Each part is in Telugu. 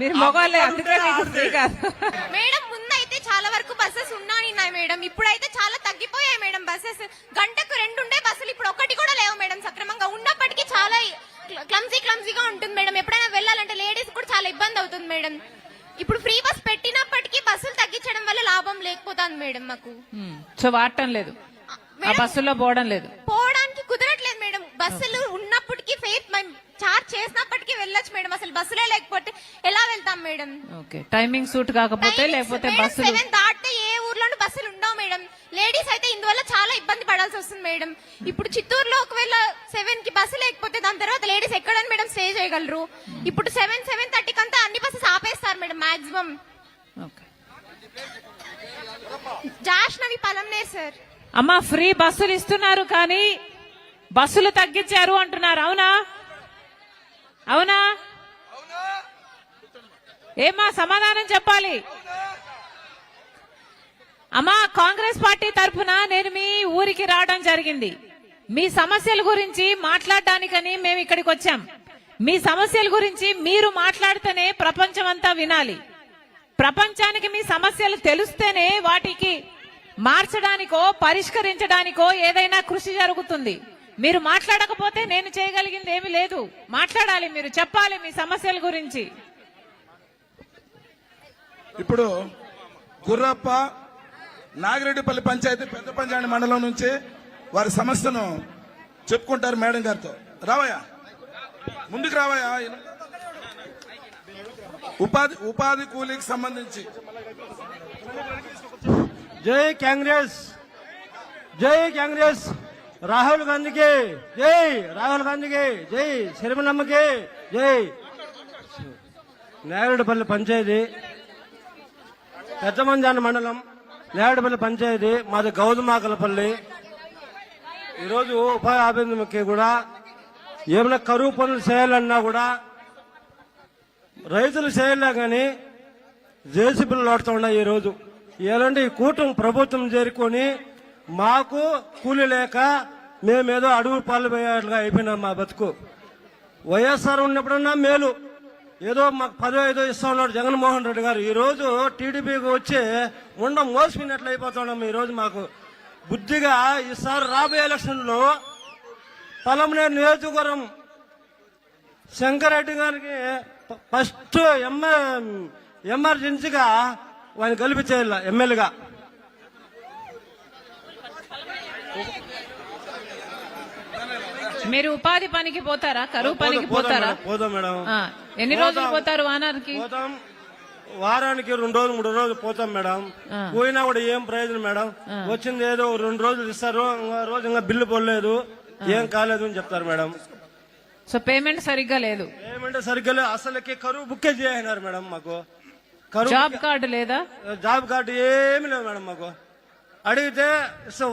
మీరు మొగోళ్ళే అందుకే మీకు ఫ్రీ కాదు మేడం. ముందైతే చాలా వరకు బస్సెస్ ఉన్నాయి మేడం, ఇప్పుడైతే చాలా తగ్గిపోయాయి మేడం బస్సెస్. గంటకు 2 ఉండే బస్సులు ఇప్పుడు ఒకటి కూడా లేవు మేడం సక్రమంగా. ఉన్నప్పటికీ చాలా క్లమ్జీగా ఉంటుంది మేడం. ఎప్పుడైనా వెళ్ళాలంటే లేడీస్ కూడా చాలా ఇబ్బంది అవుతుంది మేడం. ఇప్పుడు ఫ్రీ బస్ పెట్టినప్పటికీ బస్సులు తగ్గించడం వల్ల లాభం లేకపోతుంది మేడం మాకు. సో వాడటం లేదు, ఆ బస్సుల్లో పోవడానికి కుదరట్లేదు మేడం. బస్సులు ఉన్నప్పటికీ ఫేర్ చార్జ్ చేసినప్పటికీ వెళ్ళొచ్చు మేడం. అసలు బస్సులే లేకపోతే ఎలా వెళ్తాం మేడం? ఓకే, టైమింగ్ సూట్ కాకపోతే లేకపోతే బస్సులు 7 దాటితే ఏ ఊర్లోనూ బస్సులు ఉండవు మేడం. లేడీస్ అయితే ఇందువల్ల చాలా ఇబ్బంది పడాల్సి వస్తుంది మేడం. ఇప్పుడు చిత్తూరులో ఒకవేళ 7 కి బస్సు లేకపోతే దాని తర్వాత లేడీస్ ఎక్కడని మేడం స్టే చేయగలరు? ఇప్పుడు 7:30 కంతా అన్ని బస్సెస్ ఆపేస్తారు madam maximum. Jashnavi Palamaner sir. అమ్మా, ఫ్రీ బస్సులు ఇస్తున్నారు కానీ బస్సులు తగ్గించారు అంటున్నారు, అవునా? అవునా? ఏమా సమాధానం చెప్పాలి. అమ్మా, కాంగ్రెస్ పార్టీ తరఫున నేను మీ ఊరికి రావడం జరిగింది. మీ సమస్యల గురించి మాట్లాడడానికని మేము ఇక్కడికి వచ్చాం. మీ సమస్యల గురించి మీరు మాట్లాడితేనే ప్రపంచం అంతా వినాలి. ప్రపంచానికి మీ సమస్యలు తెలిస్తేనే వాటికి మార్చడానికో పరిష్కరించడానికో ఏదైనా కృషి జరుగుతుంది. మీరు మాట్లాడకపోతే నేను చేయగలిగింది ఏమీ లేదు. మాట్లాడాలి, మీరు చెప్పాలి మీ సమస్యల గురించి. ఇప్పుడు గుర్రప్ప నాగిరెడ్డిపల్లి పంచాయతీ పెద్ద పంచాయతీ మండలం నుంచి వారి సమస్యను చెప్పుకుంటారు మేడం గారితో. రావయ్యా, ముందుకు రావయ్యా. ఉపాధి కూలీకి సంబంధించి జై కాంగ్రెస్, జై కాంగ్రెస్, రాహుల్ గాంధీకి జై, రాహుల్ గాంధీకి జై, శర్మలమ్మకి జై. నేరేడుపల్లి పంచాయతీ పెద్దమంజాన మండలం నేరేడుపల్లి పంచాయతీ మాది గౌతమాకలపల్లి. ఈరోజు ఉపాధి హామీకి కూడా ఏమైనా కరువు పనులు చేయాలన్నా కూడా రైతులు చేయలే కానీ జేసీబీలు లోడుతూ ఉన్నాయి. ఈరోజు ఎలాంటి ఈ కూటమి ప్రభుత్వం చేరుకొని మాకు కూలి లేక మేమేదో అడుగు పాలు పోయేట్లుగా అయిపోయినాం మా బతుకు. వైఎస్ఆర్ ఉన్నప్పుడన్నా మేలు, ఏదో మాకు 10-5 ఇస్తా ఉన్నాడు జగన్మోహన్ రెడ్డి గారు. ఈ రోజు టీడీపీకి వచ్చి మోసపోయినట్లు అయిపోతున్నాం. ఈ రోజు మాకు బుద్ధిగా ఈసారి రాబోయే ఎలక్షన్లో పలమనేరు నియోజకవర్గం శంకరెడ్డి గారికి ఫస్ట్ ఎమర్జెన్సీగా ఆయన గెలిపించేయాల ఎమ్మెల్యేగా. మీరు ఉపాధి పనికి పోతారా, కరువు పనికి పోతారా? పోతాం మేడం. ఎన్ని రోజులు పోతారు వారానికి? పోతాం, వారానికి 2 రోజులు 3 రోజులు పోతాం మేడం. పోయినా కూడా ఏం ప్రయోజనం మేడం? వచ్చింది ఏదో 2 రోజులు ఇస్తారు, రోజు ఇంకా బిల్లు పోలేదు, ఏం కాలేదు అని చెప్తారు మేడం. సో పేమెంట్ సరిగ్గా లేదు. పేమెంట్ సరిగ్గా లేదు, అసలుకి కరువు బుక్కే చేయన్నారు మేడం. మాకు జాబ్ కార్డు లేదా? జాబ్ కార్డు ఏమి లేదు మేడం. మాకు అడిగితే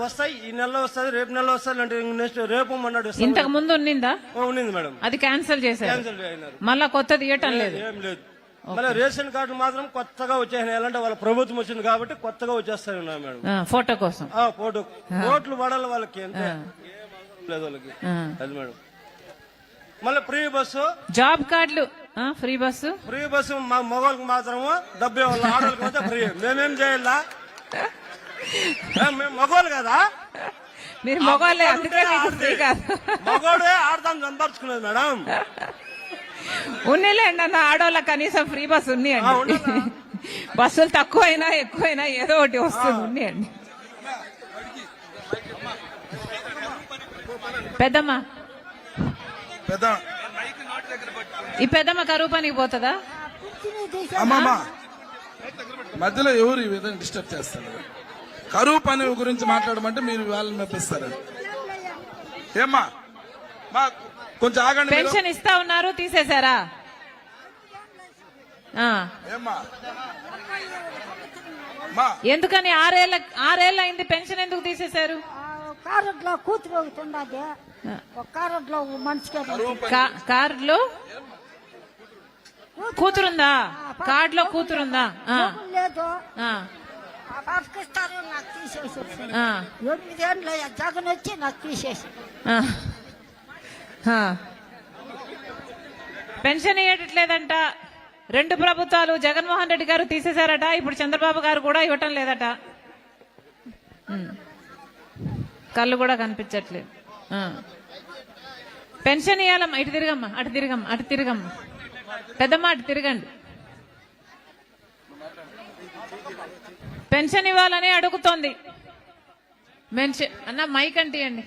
వస్తాయి, ఈ నెలలో వస్తుంది, రేపు నెలలో వస్తుంది అంటే నెక్స్ట్ రేపు అన్నాడు. ఇంతకు ముందు ఉన్నిందా? ఉన్నింది మేడం, అది క్యాన్సిల్ చేశారు. మళ్ళా కొత్తది ఇవ్వటం లేదు. ఏం లేదు. మళ్ళీ రేషన్ కార్డు మాత్రం కొత్తగా వచ్చేసినాయి. ఎలాంటి వాళ్ళ ప్రభుత్వం వచ్చింది కాబట్టి కొత్తగా వచ్చేస్తాయి ఉన్నాయి మేడం. ఫోటో కోసం ఫోటో ఓట్లు పడాలి వాళ్ళకి, అంతే, లేదు వాళ్ళకి. అది మేడం. మళ్ళీ ఫ్రీ బస్సు, జాబ్ కార్డులు, ఫ్రీ బస్సు మా మగవాళ్ళకి మాత్రము 70 వాళ్ళ ఆడవాళ్ళకి మాత్రం ఫ్రీ. మేమేం చేయాలా? మేము మగవాళ్ళు కదా? మీరు మగవాళ్ళే అందుకే మీకు ఫ్రీ కాదు. మగవాడే ఆడదాం సంపర్చుకునేది మేడం. ఉన్నిలేండి అన్న, ఆడవాళ్ళకి కనీసం ఫ్రీ బస్సు ఉన్నాయండి. బస్సులు తక్కువైనా ఎక్కువైనా ఏదో ఒకటి వస్తుంది, ఉన్నాయండి. పెద్దమ్మ, ఈ పెద్దమ్మ కరువు పనికి పోతుందా? అమ్మమ్మ మధ్యలో ఎవరు ఈ విధంగా డిస్టర్బ్ చేస్తారు? కరువు పని గురించి మాట్లాడమంటే మీరు వాళ్ళని మెప్పిస్తారు. ఏమ్మా, కొంచెం ఆగండి. పెన్షన్ ఇస్తా ఉన్నారు, తీసేశారా? ఎందుకని 6 ఏళ్ళ అయింది, పెన్షన్ ఎందుకు తీసేశారు? కారులో కూతురు ఒకటి ఉన్నది, కారులో మనిషికి కార్డులో కూతురుందా? కార్డులో కూతురుందా? లేదు, బతికిస్తారు. నాకు తీసేసి 8 ఏళ్ళు జగన్ వచ్చి నాకు తీసేసి. పెన్షన్ ఇవ్వట్లేదంట, రెండు ప్రభుత్వాలు జగన్మోహన్ రెడ్డి గారు తీసేశారట, ఇప్పుడు చంద్రబాబు గారు కూడా ఇవ్వటం లేదట. కళ్ళు కూడా కనిపించట్లేదు. పెన్షన్ ఇవ్వాలమ్మా, ఇటు తిరగమ్మా, అటు తిరగమ్మా, అటు తిరగమ్మా, పెద్దమ్మ అటు తిరగండి. పెన్షన్ ఇవ్వాలని అడుగుతోంది. అన్న మైక్ అంటియండి.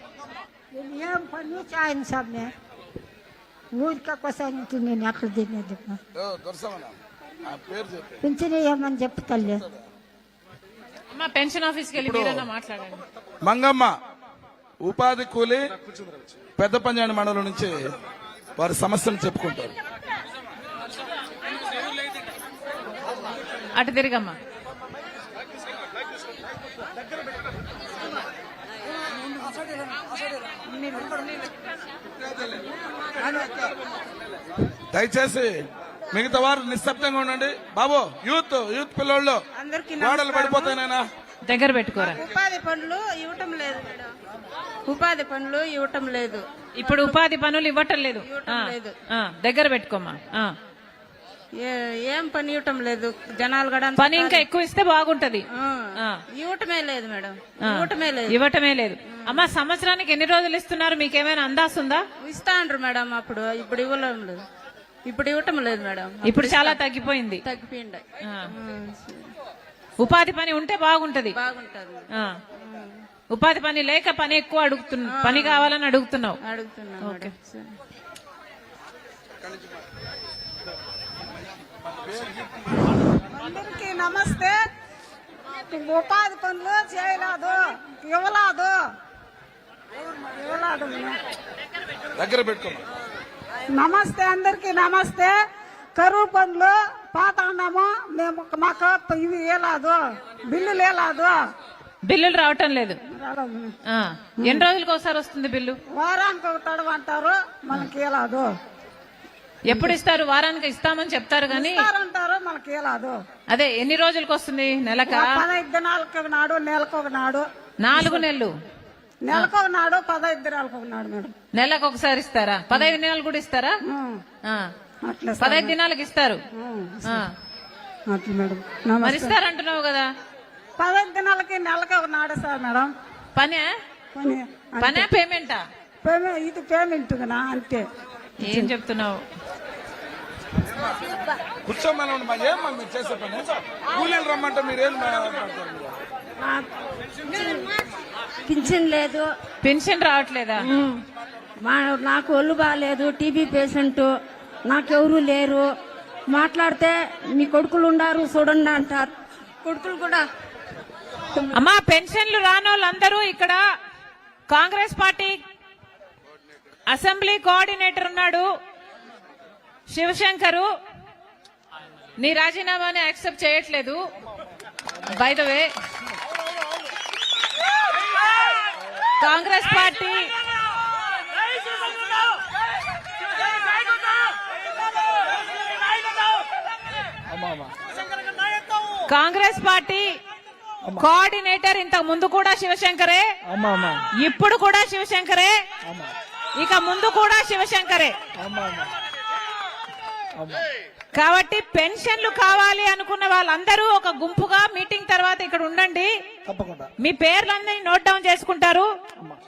ఏం పని చాయను సార్ ఊరికే కోసం నేను ఎక్కడ తినేది పింఛన్ ఏమని చెప్తలే. అమ్మా పెన్షన్ ఆఫీస్కి వెళ్ళి మీరన్నా మాట్లాడండి. మంగమ్మ ఉపాధి కూలి పెద్ద పంజాని మండలం నుంచి వారి సమస్యను చెప్పుకుంటారు. అటు తిరగమ్మా. దయచేసి మిగతా వారు నిశ్శబ్దంగా ఉండండి. బాబు యూత్ పిల్లోళ్ళు గోడలు పడిపోతాయినా దగ్గర పెట్టుకోరా. ఉపాధి పనులు ఇవ్వటం లేదు మేడం, ఉపాధి పనులు ఇవ్వటం లేదు. ఇప్పుడు ఉపాధి పనులు ఇవ్వటం లేదు. దగ్గర పెట్టుకోమ్మా. ఏం పని ఇవ్వటం లేదు. జనాలు కూడా పని ఇంకా ఎక్కువ ఇస్తే బాగుంటది. ఇవ్వటమే లేదు మేడం, ఇవ్వటమే లేదు. అమ్మా సంవత్సరానికి ఎన్ని రోజులు ఇస్తున్నారు, మీకేమైనా అందాసు ఉందా? ఇస్తాండ్రు మేడం, ఇప్పుడు ఇవ్వలేం లేదు, ఇప్పుడు ఇవ్వటం లేదు మేడం. ఇప్పుడు చాలా తగ్గిపోయింది. ఉపాధి పని ఉంటే బాగుంటది. ఉపాధి పని లేక పని ఎక్కువ పని కావాలని అడుగుతున్నావు. ఓకే. అందరికీ నమస్తే. ఉపాధి పనులు చేయలేదు, ఇవ్వలేదు. దగ్గర పెట్టుకోమా. నమస్తే, అందరికీ నమస్తే. కరువు పనులు పోతాన్నాము మేము, మాకు ఇవి వేయలేదు, బిల్లు లేదు. బిల్లులు రావటం లేదు. ఎన్ని రోజులకు ఒకసారి వస్తుంది బిల్లు? వారానికి ఒక తడవ అంటారు, మనకి వేయలేదు. ఎప్పుడు ఇస్తారు? వారానికి ఇస్తామని చెప్తారు కానీ అంటారు, మనకి వేయలేదు. అదే ఎన్ని రోజులకు వస్తుంది? నెలక 15 దినాలకు ఒకనాడు, నెలకు ఒకనాడు. 4 నెలలు. నెలకు ఒకనాడు, 15 దినాలకు ఒకనాడు మేడం. నెలకు ఒకసారి ఇస్తారా? 15 దినాలు కూడా ఇస్తారా? అట్లా 15 దినాలకు ఇస్తారు. అట్లా మేడం. మరి ఇస్తారంటున్నావు కదా. 15 దినాలకి నెలకి ఒకనాడు సార్ మేడం. పనే పేమెంటా? ఇది పేమెంట్ కదా అంతే. ఏం చెప్తున్నావు? కూర్చోమని ఏం మీరు చేసే పని కూలీలు రమ్మంటే మీరేం పింఛన్ లేదు. పెన్షన్ రావట్లేదా? నాకు ఒళ్ళు బాగాలేదు, టీబీ పేషెంట్, నాకెవరూ లేరు. మాట్లాడితే మీ కొడుకులు ఉండారు చూడండి అంటారు. కొడుకులు కూడా అమ్మా పెన్షన్లు రానోళ్ళందరూ ఇక్కడ కాంగ్రెస్ పార్టీ అసెంబ్లీ కోఆర్డినేటర్ ఉన్నాడు శివశంకరు, నీ రాజీనామాని యాక్సెప్ట్ చేయట్లేదు. By the way Congress party coordinator ఇంతకు ముందు కూడా శివశంకరే, ఇప్పుడు కూడా శివశంకరే, ఇక ముందు కూడా శివశంకరే. కాబట్టి పెన్షన్లు కావాలి అనుకున్న వాళ్ళందరూ ఒక గుంపుగా మీటింగ్ తర్వాత ఇక్కడ ఉండండి. మీ పేర్లన్నీ నోట్ డౌన్ చేసుకుంటారు.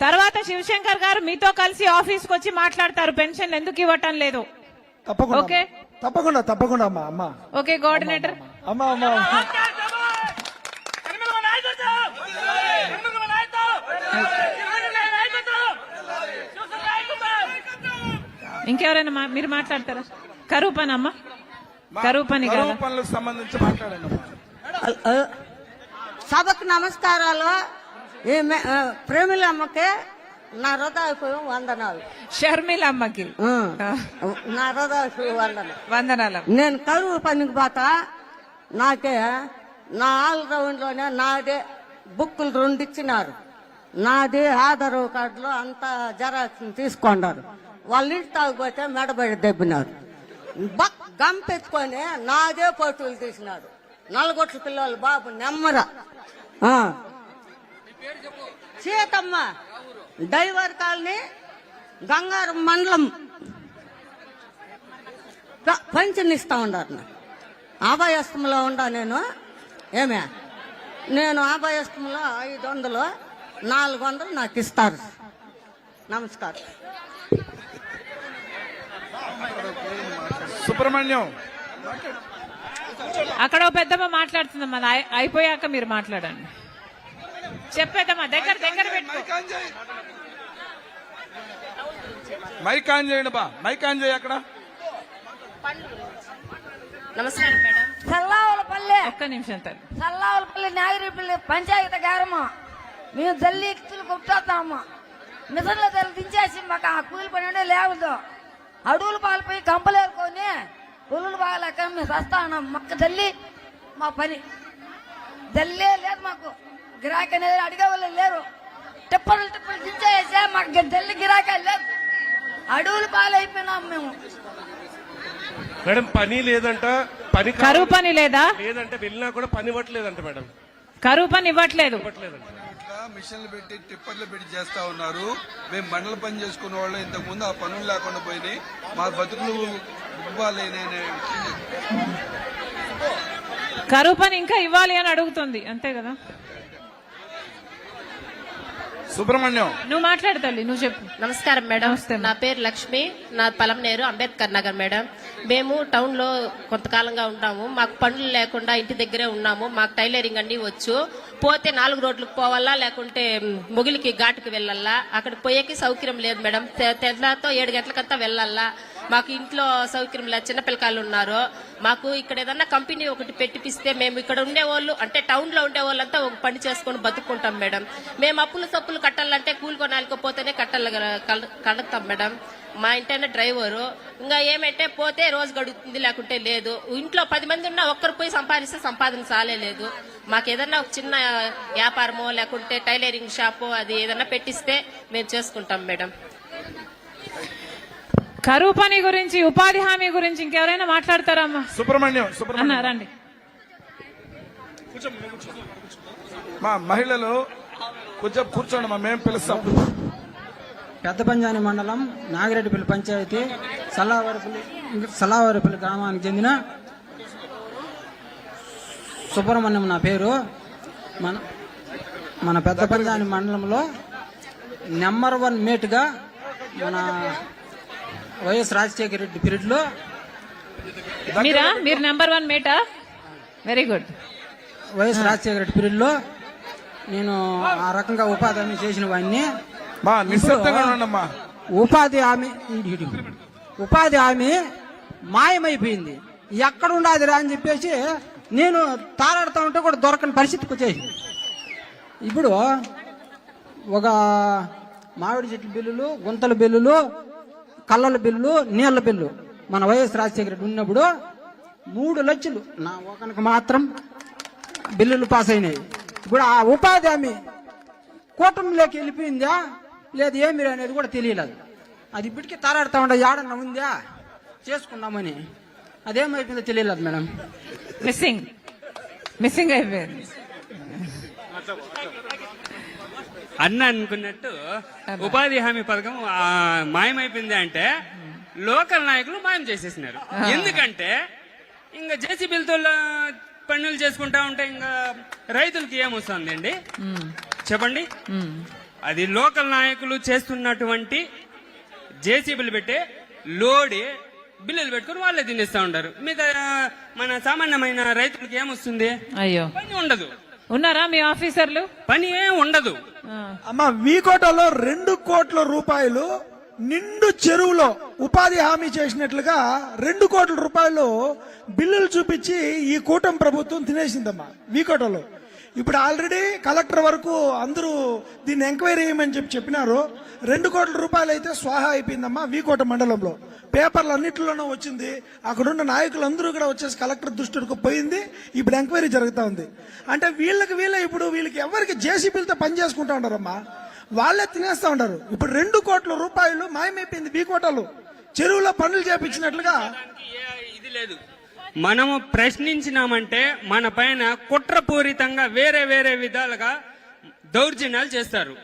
తర్వాత శివశంకర్ గారు మీతో కలిసి ఆఫీస్కి వచ్చి మాట్లాడతారు పెన్షన్లు ఎందుకు ఇవ్వటం లేదు. ఓకే, తప్పకుండా అమ్మా. Okay coordinator. ఇంకెవరైనా మీరు మాట్లాడతారా? కరువు పని అమ్మా, కరువు పని పనులకు సంబంధించి మాట్లాడండి. సభకు నమస్కారాలు. ప్రేమిలమ్మకి నా హృదయపూర్వం వందనాలు. షర్మిలమ్మకి నా హృదయపూర్వం వందనాలు. నేను కరువు పనికి పోతా, నాకే నా ఆల్రౌండ్ లోనే నాదే బుక్కులు 2 ఇచ్చినారు. నాది ఆధార్ కార్డులో అంతా జెరాక్స్ తీసుకున్నారు. వాళ్ళ ఇంటి తాగిపోతే మెడబడి దెబ్బినారు. గంపెత్తుకొని నాదే ఫోటోలు తీసినాడు. 4 గొట్ల పిల్లలు బాబు నెమ్మర సీతమ్మ డైవర్ కాలనీ గంగారం మండలం పెన్షన్ ఇస్తా ఉన్నారు. అభయస్థంలో ఉండా నేను. ఏమే నేను అభయస్థంలో 500, 400 నాకు ఇస్తారు. నమస్కారం. సుబ్రహ్మణ్యం అక్కడ ఓ పెద్దమ్మ మాట్లాడుతుందమ్మా, అయిపోయాక మీరు మాట్లాడండి. చెప్పేదమ్మా, దగ్గర పెట్టుకో. మైక్ ఆన్ చేయండి బా, మైక్ ఆన్ చేయి అక్కడ. నమస్కారం మేడం. చల్లావులపల్లి ఒక్క నిమిషం తల్లి. చల్లావులపల్లి నాగిరిపల్లి పంచాయతీ గారము. మేము జల్లి ఇచ్చులు కొట్టుతాము. మిషన్లో జల్లి దించేసి మాకు ఆ కూలి పని లేదు. అడవులు పాలిపోయి కంపలేరుకొని పులులు బాగాలేక మేము వస్తాం. మాకు జల్లి మా పని జల్లే లేదు. మాకు గిరాకీ అనేది అడిగే వాళ్ళు లేరు. టిప్పలు దించేసే మాకు జల్లి గిరాకీ లేదు. అడవులు పాలైపోయినాం మేము. మేడం పని లేదంట, పని కరువు పని లేదా? లేదంటే వెళ్ళినా కూడా పని ఇవ్వట్లేదంట మేడం. కరువు పని ఇవ్వట్లేదు. ఇట్లా మిషన్లు పెట్టి టిప్పర్లు పెట్టి చేస్తా ఉన్నారు. మేము బండల పని చేసుకునే వాళ్ళు ఇంతకు ముందు ఆ పనులు లేకుండా పోయినాయి. మా బతుకులు ఇవ్వాలేనే. కరువు పని ఇంకా ఇవ్వాలి అని అడుగుతుంది, అంతే కదా? సుబ్రహ్మణ్యం నువ్వు మాట్లాడు తల్లి, నువ్వు చెప్పు. నమస్కారం మేడం. నా పేరు లక్ష్మి, నా పలంనేరు అంబేద్కర్ నగర్ మేడం. మేము టౌన్ లో కొంతకాలంగా ఉంటాము. మాకు పనులు లేకుండా ఇంటి దగ్గరే ఉన్నాము. మాకు టైలరింగ్ అన్ని వచ్చు. పోతే 4 రోడ్లకు పోవాలా, లేకుంటే మొగిలికి ఘాటుకు వెళ్ళాలా. అక్కడికి పోయేకి సౌకర్యం లేదు మేడం. తెల్లతో 7 గంటలకంతా వెళ్ళాలా. మాకు ఇంట్లో సౌకర్యం లేదు. చిన్నపిల్లకాయలు ఉన్నారు. మాకు ఇక్కడ ఏదన్నా కంపెనీ ఒకటి పెట్టిపిస్తే మేము ఇక్కడ ఉండేవాళ్ళు, అంటే టౌన్ లో ఉండేవాళ్ళంతా ఒక పని చేసుకొని బతుక్కుంటాం మేడం. మేము అప్పులు సప్పులు కట్టాలంటే కూలికొనాలికపోతేనే కడతాం మేడం. మా ఇంటనే డ్రైవరు. ఇంకా ఏమంటే పోతే రోజు గడుగుతుంది, లేకుంటే లేదు. ఇంట్లో 10 మంది ఉన్నా ఒక్కరు పోయి సంపాదిస్తే సంపాదన సాలేదు. మాకు ఏదన్నా ఒక చిన్న వ్యాపారమో లేకుంటే టైలరింగ్ షాపు అది ఏదన్నా పెట్టిస్తే మేము చేసుకుంటాం మేడం. కరువు పని గురించి, ఉపాధి హామీ గురించి ఇంకెవరైనా మాట్లాడతారమ్మా? సుబ్రహ్మణ్యం అన్న రండి. మా మహిళలు కొంచెం కూర్చోండి మా, మేము పిలుస్తాం. పెద్ద పంజాని మండలం నాగిరెడ్డిపల్లి పంచాయతీ సలావరపల్లి గ్రామానికి చెందిన సుబ్రహ్మణ్యం నా పేరు. మన పెద్ద పంజాని మండలంలో నెంబర్ 1 మేట్గా మన వైఎస్ రాజశేఖర రెడ్డి పీరియడ్ లో మీరు నెంబర్ 1 మేటా? Very good. YS Rajasekhara Reddy period లో నేను ఆ రకంగా ఉపాధి హామీ చేసిన వాడిని. ఉపాధి హామీ మాయమైపోయింది. ఎక్కడ ఉండదురా అని చెప్పేసి నేను తారాడుతూ ఉంటే కూడా దొరకని పరిస్థితికి వచ్చేసి, ఇప్పుడు ఒక మామిడి చెట్ల బిల్లులు, గుంతల బిల్లులు, కళ్ళల బిల్లు, నీళ్ల బిల్లు మన వైఎస్ రాజశేఖర రెడ్డి ఉన్నప్పుడు 3 లక్షలు నా ఒకనికి మాత్రం బిల్లులు పాస్ అయినాయి. ఇప్పుడు ఆ ఉపాధి హామీ కూటమిలోకి వెళ్ళిపోయిందా లేదు ఏమి అనేది కూడా తెలియలేదు. అది ఇప్పటికీ తారాడుతూ ఉండే ఏడన్నా ఉందా చేసుకున్నామని, అదేమైపోయిందో తెలియలేదు మేడం. మిస్సింగ్ అయిపోయింది. అన్న అనుకున్నట్టు ఉపాధి హామీ పథకం మాయమైపోయింది అంటే లోకల్ నాయకులు మాయం చేసేసినారు. ఎందుకంటే ఇంకా జేసీబీలతో పనులు చేసుకుంటా ఉంటే ఇంకా రైతులకి ఏమొస్తుంది అండి చెప్పండి? అది లోకల్ నాయకులు చేస్తున్నటువంటి జేసీబీలు పెట్టే లోడి బిల్లులు పెట్టుకుని వాళ్ళే తినేస్తా ఉంటారు. మిగతా మన సామాన్యమైన రైతులకి ఏమొస్తుంది? అయ్యో, పని ఉండదు. ఉన్నారా మీ ఆఫీసర్లు? పని ఏం ఉండదు. అమ్మ వీకోటలో 2 కోట్ల రూపాయలు నిండు చెరువులో ఉపాధి హామీ చేసినట్లుగా 2 కోట్ల రూపాయలు బిల్లులు చూపించి ఈ కూటమి ప్రభుత్వం తినేసిందమ్మా వీకోటలో. ఇప్పుడు ఆల్రెడీ కలెక్టర్ వరకు అందరూ దీన్ని ఎంక్వైరీ చేయమని చెప్పినారు. 2 కోట్ల రూపాయలు అయితే స్వాహా అయిపోయిందమ్మా వీకోట మండలంలో. పేపర్లు అన్నింటిలోనూ వచ్చింది. అక్కడున్న నాయకులందరూ కూడా వచ్చేసి కలెక్టర్ దృష్టికి పోయింది. ఇప్పుడు ఎంక్వైరీ జరుగుతూ ఉంది. అంటే వీళ్ళకి ఎవరికి జేసీబీలతో పని చేసుకుంటా ఉంటారమ్మా, వాళ్ళే తినేస్తా ఉంటారు. ఇప్పుడు 2 కోట్ల రూపాయలు మాయమైపోయింది వీకోటలు చెరువులో పనులు చేపించినట్లుగా. ఇది లేదు. మనము ప్రశ్నించినామంటే మన పైన కుట్రపూరితంగా వేరే విధాలుగా దౌర్జన్యాలు చేస్తారు.